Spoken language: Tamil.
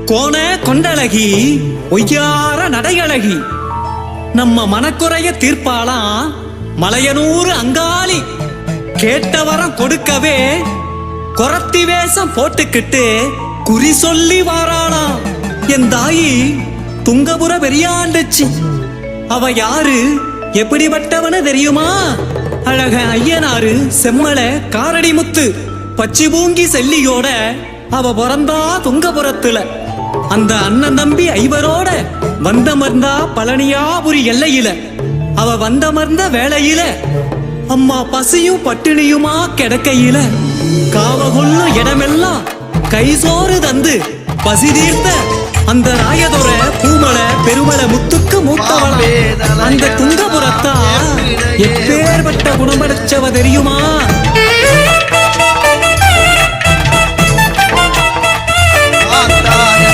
கோண கொண்டழகி ஒய்யார நடையழகி நம்ம மனக்குறைய தீர்ப்பாளாம் மலையனூர் அங்காளி. கேட்டவரம் கொடுக்கவே கொரத்தி வேஷம் போட்டுக்கிட்டு குறி சொல்லி வாராளாம் என் தாயி துங்கபுர பெரியாண்டச்சி. அவ யாரு எப்படிப்பட்டவன தெரியுமா? அழக ஐயனாரு செம்மல காரடி முத்து பச்சி பூங்கி செல்லியோட அவ பிறந்தா துங்கபுரத்துல. அந்த அண்ணன் தம்பி ஐவரோட வந்தமர்ந்தா பழனியாபுரி எல்லையில. அவ வந்தமர்ந்த வேளையில அம்மா பசியும் பட்டினியுமா கிடக்கையில காவகொள்ளும் இடமெல்லாம் கைசோறு தந்து பசி தீர்த்த அந்த ராயதொர பூமல பெருமல முத்துக்கு மூத்தவள அந்த துங்கபுரத்தா எப்பேற்பட்ட குணமடைச்சவ தெரியுமா?